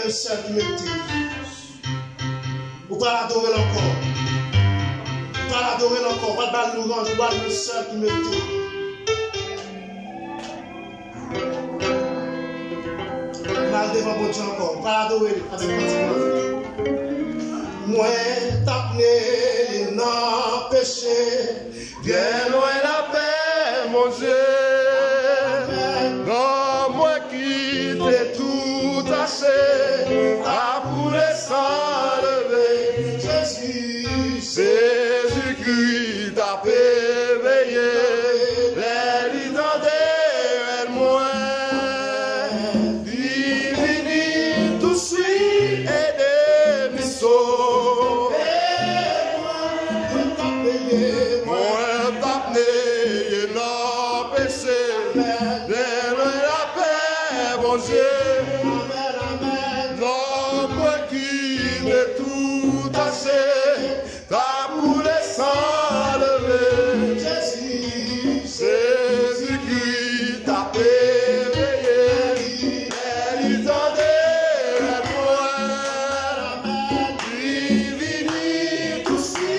le seul qui m'était. Vous pouvez l'adorer encore. Vous pouvez l'adorer encore. Vous pouvez l'orange, vous le seul qui m'était. Mal devant mon Dieu encore. Vous pouvez l'adorer avec continuité. Moi, t'appeler non péché. Bien loin la paix, mon Dieu. Non, moi qui t'ai tout taché, à pour les s'enlever. Jésus-Christ t'a éveillé, les lidandés, moi. Divini, tout suit et des missos. L'homme qui est tout assez, t'as voulu s'enlever. Jésus-Christ t'a éveillé, elle t'en moi. Divini, tout si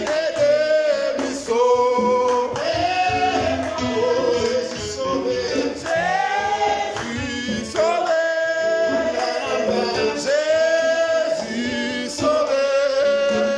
et des sauvé. Jésus sauvé.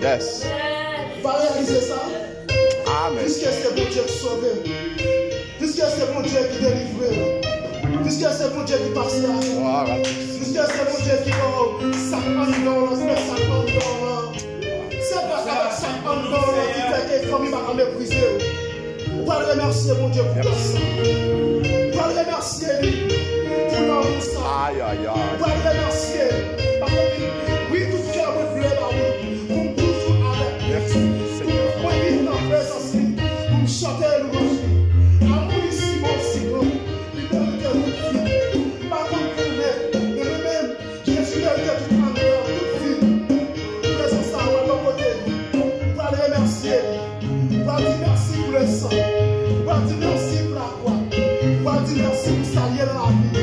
Yes. Va réaliser ça. Amen. Puisque c'est bon Dieu qui sauve. Puisque c'est bon Dieu qui délivre. Puisque c'est bon Dieu qui passe là. Voilà. Puisque c'est bon Dieu qui va ça en dehors, ça en dehors. C'est pas avec ça en dehors qui fait que les familles vont mépriser. On va le remercier mon Dieu pour ça. On va le remercier lui pour l'amour ça. Aïe, aïe, aïe. On va le remercier. Parce que oui, tout cœur me voulait par lui. Pour me toujours avec. Merci, Seigneur. Pour me vivre dans la présence lui. Pour me chanter le louange. Amour ici, bon, si bon. Il peut me dire par contre, pour moi-même, je suis le Dieu du grandeur, toute vie. Présence à moi, de mon côté. On va le remercier. On va dire merci pour le sang. On va dire merci pour la croix. On va dire merci pour ça lié dans la vie.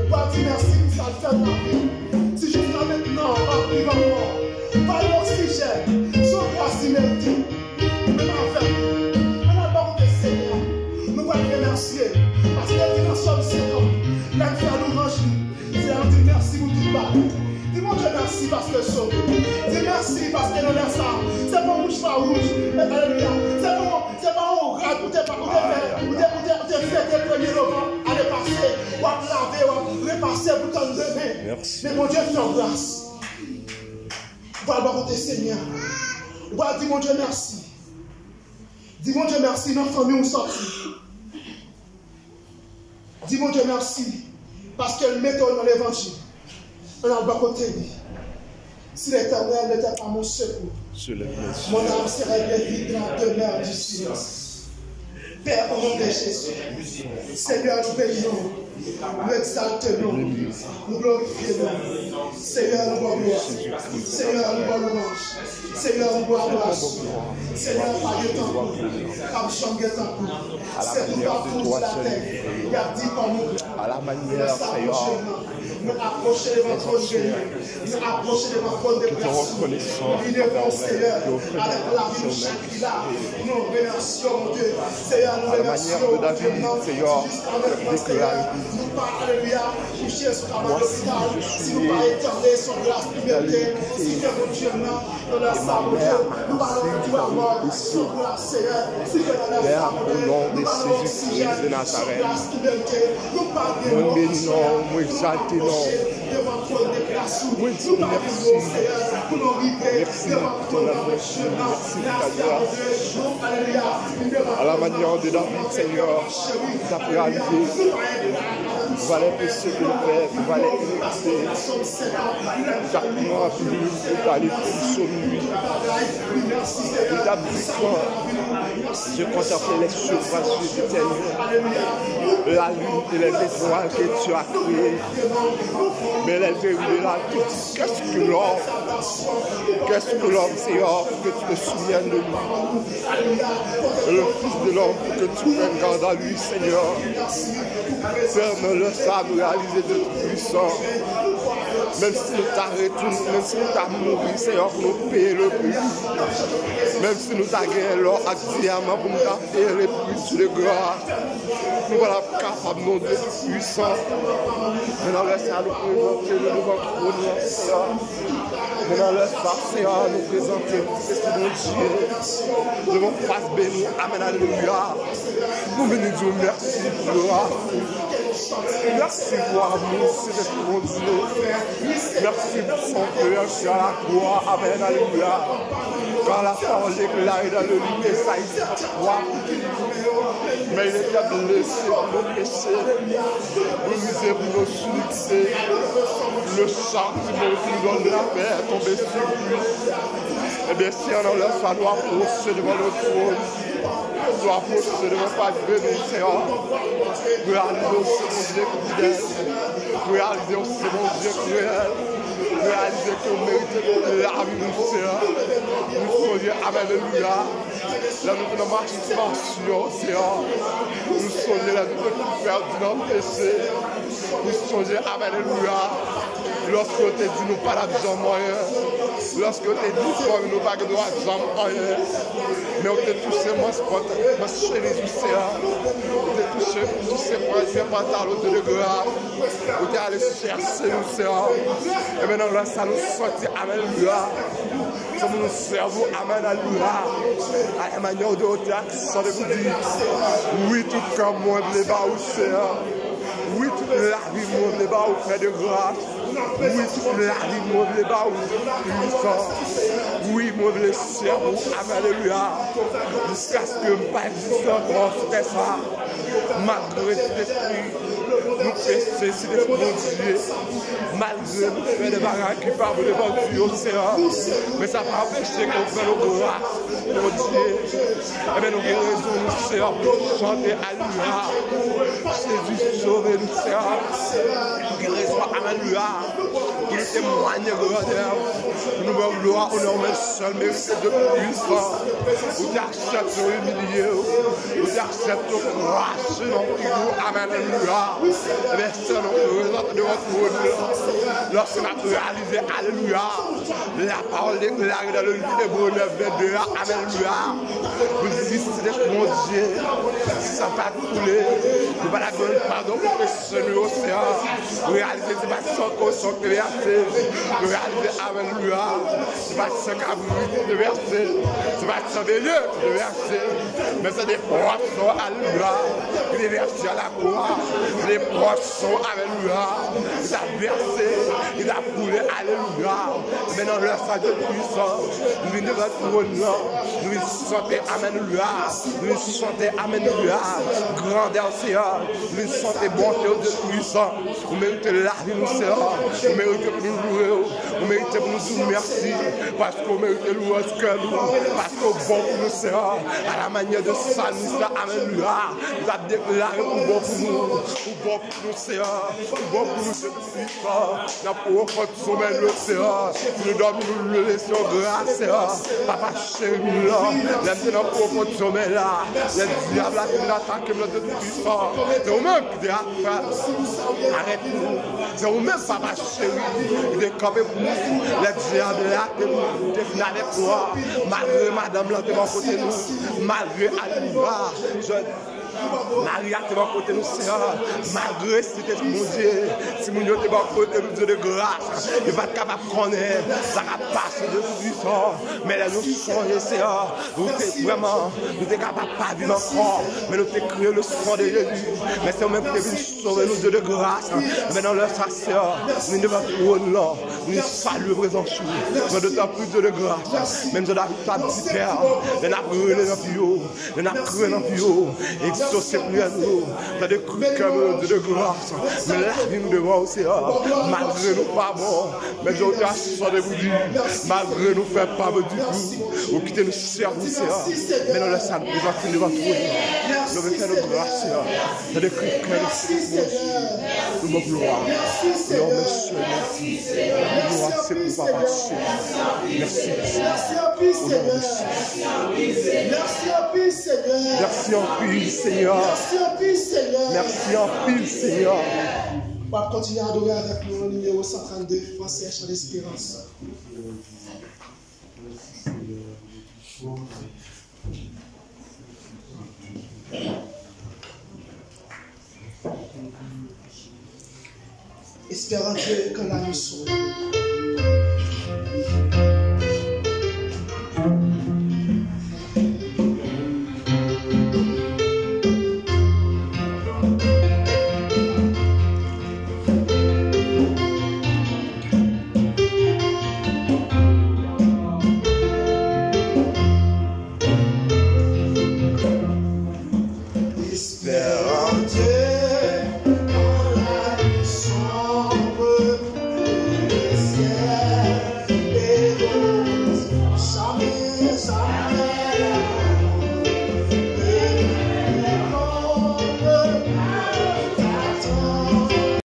On va dire merci pour ça fait dans la vie. Si jusqu'à maintenant, on va vivre encore. Pas l'oxygène, son grâce inédite. Même en fait, on a beaucoup de Seigneur. Nous allons le remercier. Parce que dans Somme 50, la vie à l'orange, c'est un dire merci pour tout le bail. Dis-moi Dieu merci parce que sauve. Dis merci parce que nous laisse ça. C'est pas rouge, pas rouge. Alléluia. C'est pas un rat pour te faire tes premiers novembre. Allez passer, ou à laver, ou à repasser pour ton demain. Merci. Mais mon Dieu fait grâce. On va avoir tes Seigneur. On va dire mon Dieu merci. Dis mon Dieu merci, notre famille nous sorti. Dis mon Dieu merci. Parce qu'elle met dans l'évangile. On a le bas côté. Si l'Éternel n'était pas mon secours, mon âme serait bien vide dans la demeure du silence. Père, au nom de Jésus, Seigneur, nous bénissons. nous exaltons, nous glorifions. Seigneur, nous voulons gloire. Seigneur, nous voulons louange. Seigneur, nous voulons grâce. Seigneur, pas de temps, comme chambre de temps. C'est tout partout sur la terre. Il y a dit comme nous. À la manière, Seigneur, nous approcher de votre trône béni, nous approcher de votre trône de grâce. Nous devons, Seigneur, avec la vie de chaque là, nous remercions Dieu. Seigneur, nous remercions Dieu. Seigneur, nous pas, alléluia, coucher sur la l'hôpital, si nous pas éternel sur grâce liberté, si que mon Dieu, dans la salle, nous parlons de toi, mort, sur grâce, Seigneur, si que dans la salle, au nom de Jésus-Christ de Nazareth, nous bénissons, nous exaltons. Oui, merci. Merci pour ton amour. Merci pour ta grâce. À la manière de David, Seigneur, tu as réalisé. Vous allez faire ce que nous faisons. Vous allez écouter. Chaque mois, vous allez plus sur lui. Vous avez dit je contemple les surfaces éternelles, la lune et les étoiles que tu as créées. Mais les vérités là, qu'est-ce que l'homme, Seigneur, que tu te souviennes de lui. Le Fils de l'homme, que tu prennes garde à lui, Seigneur. Ferme-le ça, nous réaliser de tout puissant. Même si nous t'arrêtons, même si nous t'avons mouru, Seigneur, pour nous payer le prix. Même si nous t'avons gagné l'or à diamant pour nous payer le prix de grâce. Nous voilà capables, mon Dieu puissant. Maintenant, laisse-nous présenter le devant trône, Seigneur. Maintenant, laisse-nous, Seigneur, nous présenter mon Dieu. Devant face bénie, Amen, alléluia. Nous venons dire merci pour gloire. Merci pour l'amour, c'est mon Dieu. Merci pour son cœur sur la croix. Amen, alléluia. Quand la parole éclaire dans le lit, et ça, il se croit. Mais il était blessé pour nos péchés, brisé pour nos succès. Le sang qui nous donne de la paix est tombé sur lui. Et bien, si on enlève ça, nous approcher devant le trône. Nous approcher devant pas béni, Seigneur. Nous réalisons ce Dieu fidèle. Nous réalisons ce Dieu cruel. Nous réalisons qu'on mérite la vie, Seigneur. Nous soyons, alléluia. Là, nous faisons marche Seigneur. Nous sommes là, nous devons faire du notre péché. Nous sommes, alléluia. Lorsque tu dis nous pas l'argent moyen, lorsque tu dis nous pas de l'argent moyen, mais on te touche moi chérie du Seigneur, on te touche moi je pantalon de grâce, on te allé chercher nous Seigneur, et maintenant là ça nous sortit, alléluia. Comme nous servons, amen, alléluia. À la manière de votre accent de vous dire, oui, tout comme moi, les bas au Seigneur. Oui, toute la vie, moi, les bas au fait de grâce. Oui, toute la vie, moi, les bas au puissant. Oui, moi, les servons, amen, alléluia. Jusqu'à ce que pas existant, c'était ça. Malgré cet esprit, nous péchons, c'est l'esprit de Dieu. Malgré nous faisons des bagages qui parlent devant Dieu au Seigneur. Mais ça n'a pas empêché qu'on fait nos grâces pour Dieu. Et bien nous avons raison, nous Seigneur, pour chanter alléluia. Jésus sauvé nous Seigneur. Nous avons raison, alléluia. Pour nous témoigner grandeur. Nous avons gloire, honneur, mais seul mérite de puissance. Nous t'acceptons humilié. Nous t'acceptons cracher dans nous. Amen, alléluia. Et bien seul nous présente devant nous. Lorsqu'on a réalisé, alléluia, la parole déclarée dans le livre d'Hébreux 9:22, alléluia, vous dites, mon Dieu, ça va couler, nous allons la donner pardon pour que ce nous océan, réaliser, c'est pas sans caution de verset, réaliser, alléluia, c'est pas sans cabrit de verset, c'est pas sans des lieux de verset, mais c'est des poissons, alléluia, des versets à la croix, des poissons, alléluia, ça verset. Il a coulé, alléluia. Maintenant, le sang de puissance, nous venons de votre trône, nous venons chanter, alléluia. Nous venons chanter, alléluia. Grandeur, Seigneur. Nous venons chanter, bonté de puissance. Vous méritez la vie, nous, Seigneur. Vous méritez pour nous louer. Vous méritez pour nous dire merci. Parce que vous méritez louer ce que nous. Parce que vous bon pour nous, Seigneur. À la manière de Salmis, alléluia. Vous avez déclaré pour bon pour nous. Pour bon pour nous, Seigneur. Bon pour nous, Seigneur. N'a pas offert de sommeil, Seigneur. Nous devons nous laisser en grâce, Seigneur. Papa chéri, là. Maintenant, pour offert de sommeil, là. Les diables, là, qui nous attaquent, nous devons puissants. C'est vous-même qui devez arrête-nous. C'est vous-même, Papa chéri. Il est campé pour nous. Les diables, là, qui nous définissent avec toi. Malgré madame, là, qui est à côté de nous. Malgré Alima, Maria, tu vas côté nous, Seigneur. Malgré si tu es mon Dieu, si mon Dieu est côté nous, Dieu de grâce, il va être capable de connaître, ça va passer de puissant. Mais là, nous sommes, Seigneur, nous sommes vraiment, nous sommes capables de pas vivre encore, mais nous sommes créé le sang de Jésus. Mais c'est même qui est venu sauver nous, Dieu de grâce. Maintenant, leur Seigneur, nous devons trône là, nous saluons présent sur nous, de temps plus de grâce. Même si nous avons ta petite terre, nous avons créé dans le plus nous avons créé dans le plus haut. Exaucez plus à nous, dans des crues comme de grâce, mais la vie nous devant au Seigneur, malgré nous pas bon, mais j'ai été assuré de vous dire, malgré nous faire pas bon du tout, vous quittez nous servir, Seigneur, mais nous laissons nous devant devant tout, nous faisons nos grâces, Seigneur, dans des crues comme nous nous gloire, nous monsieur, merci, nous gloire, c'est pour papa, merci, merci en paix, Seigneur, merci en paix, Seigneur, merci en paix, Seigneur. Merci en paix, Seigneur. Merci en paix, Seigneur. On va continuer à adorer avec nous au numéro 132, Français Chant d'Espérance. Espérant que la nous sauve.